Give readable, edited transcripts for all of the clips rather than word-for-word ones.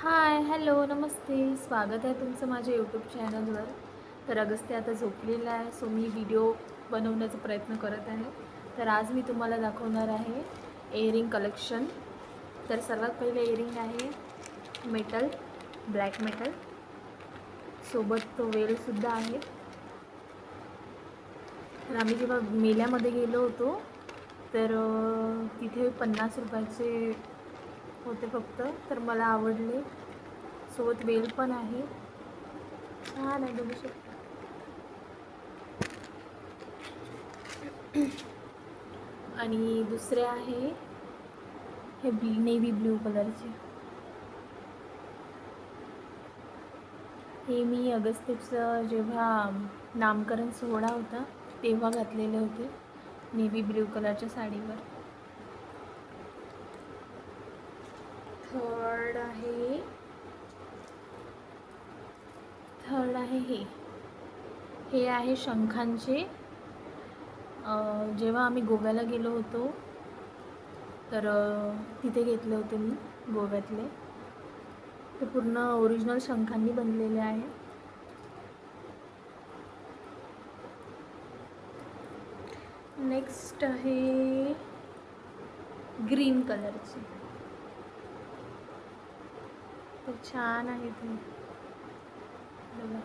हाय, hello, नमस्ते. स्वागत आहे तुमचं माझ्या यूट्यूब चॅनलवर. तर अगस्त्य आता झोपलेला आहे, सो मी व्हिडिओ बनवण्याचा प्रयत्न करत आहे. तर आज मी तुम्हाला दाखवणार आहे इयरिंग कलेक्शन. तर सर्वात पहिले इयरिंग आहे मेटल, ब्लॅक मेटल. सोबत तो वेलसुद्धा आहे. तर आम्ही जेव्हा मेल्यामध्ये गेलो होतो तर तिथे 50 रुपयाचे होते फक्त. तर मला आवडले. सोबत वेल पण आहे, छान आहे, बघू शकता. आणि दुसरे आहे हे नेव्ही ब्ल्यू कलरचे. हे मी अगस्त्यचं जेव्हा नामकरण सोहळा होता तेव्हा घातलेले होते, नेव्ही ब्ल्यू कलरच्या साडीवर. थर्ड आहे हे आहे शंखांचे. जेव्हा आम्ही गोव्याला गेलो होतो तर तिथे घेतले होते मी गोव्यातले. ते पूर्ण ओरिजिनल शंखांनी बनलेले आहे. नेक्स्ट आहे ग्रीन कलरचे. तर छान आहे ते, बघा.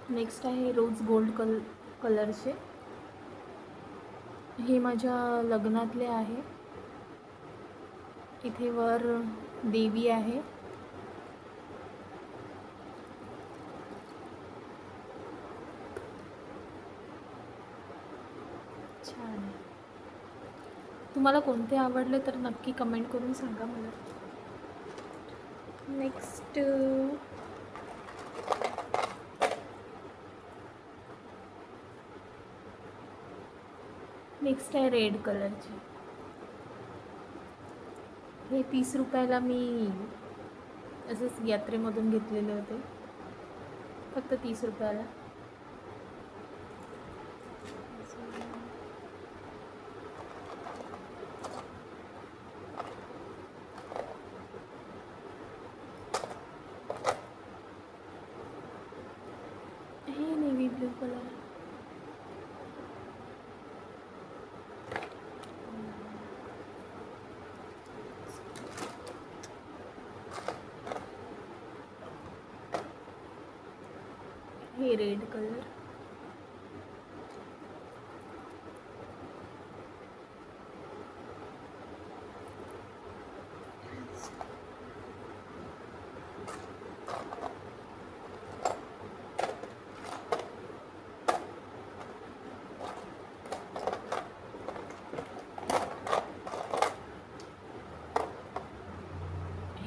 नेक्स्ट आहे रोज गोल्ड कलरचे. हे माझ्या लग्नातले आहे. इथे वर देवी आहे. छान आहे. तुम्हाला कोणते आवडले तर नक्की कमेंट करून सांगा मला. नेक्स्ट आहे रेड कलरचे. हे 30 रुपयाला मी असंच यात्रेमधून घेतलेले होते, फक्त 30 रुपयाला. हे नेव्ही ब्ल्यू कलर. हे रेड कलर.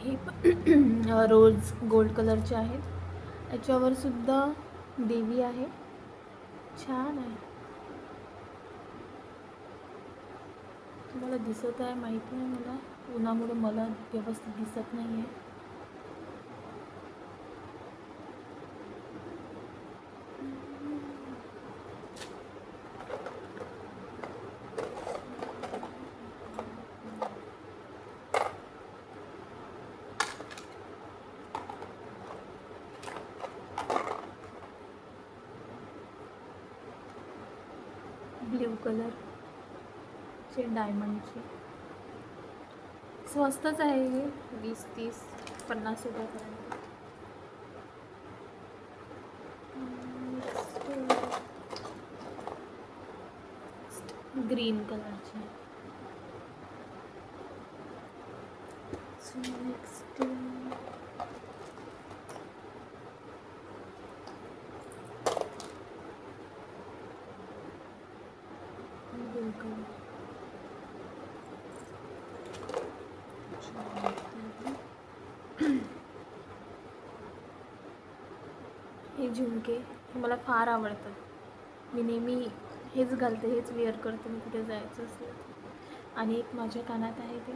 हे रोज गोल्ड कलरचे आहेत. याच्यावर सुद्धा देवी आहे, छान आहे. तुम्हाला दिसत आहे माहिती नाही, मला उन्हामुळे मला व्यवस्थित दिसत नाही आहे. ब्ल्यू कलरचे डायमंडचे. स्वस्तच आहे हे, 20, 30, 50 रुपयापर्यंत. ग्रीन कलरचे. Next blue colour. हे झुमके मला फार आवडतात. मी नेहमी हेच घालते, हेच वेअर करते मी कुठे जायचं असेल. आणि एक माझ्या कानात आहे ते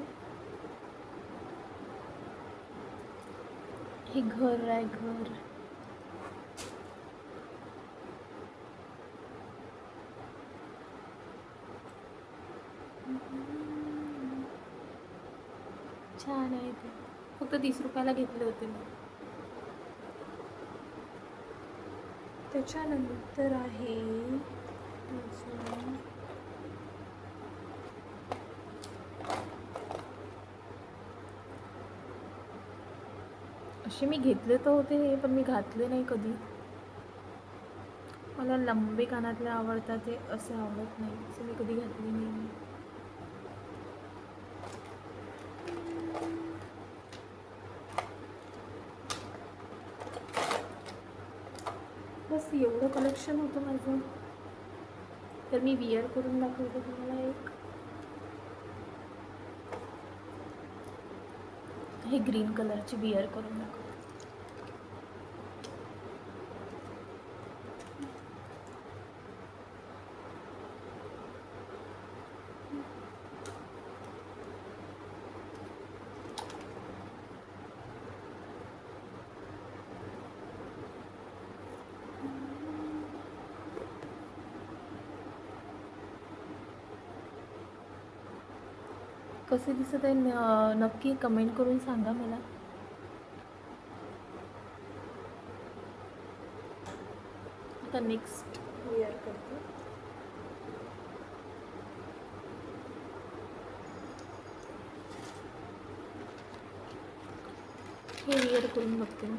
हे घर आहे घर. छान आहे ते. फक्त 30 रुपयाला घेतले होते मी. त्याच्यानंतर आहे असे मी घेतले तर होते पण मी घातले नाही कधी. मला लंबे कानातले आवडतात, ते असे आवडत नाही, असे मी कधी घातले नाही. बस एवढं कलेक्शन होतं माझं. तर मी विअर करून दाखवते तुम्हाला एक. हे ग्रीन कलरची विअर करून दाखवते. कसे दिसत आहे नक्की कमेंट करून सांगा मला. आता नेक्स्ट विअर करते. हे विअर करून बघते मी.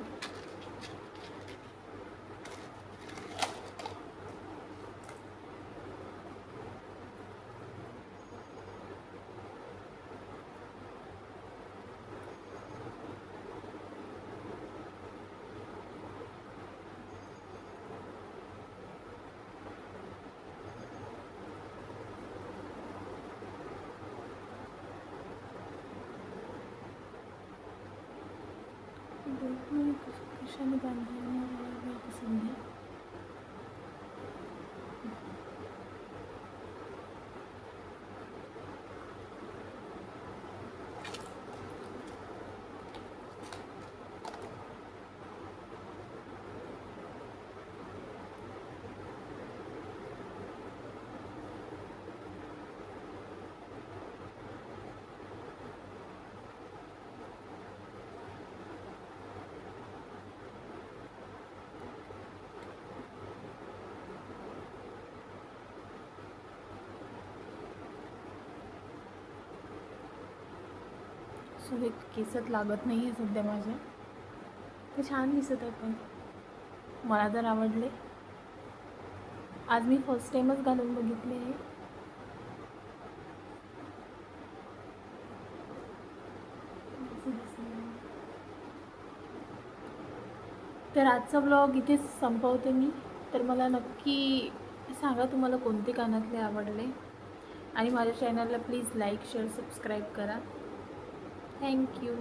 कशाने बांधणार आहे समजा. सो हे केसात लागत नाही आहे सध्या माझ्या. ते छान दिसत आहे पण मला तर आवडले. आज मी फर्स्ट टाईमच घालून बघितले आहे. तर आजचा ब्लॉग इथेच संपवते मी. तर मला नक्की सांगा तुम्हाला कोणते कानातले आवडले आणि माझ्या चॅनलला प्लीज लाईक शेअर सबस्क्राईब करा. थँक्यू.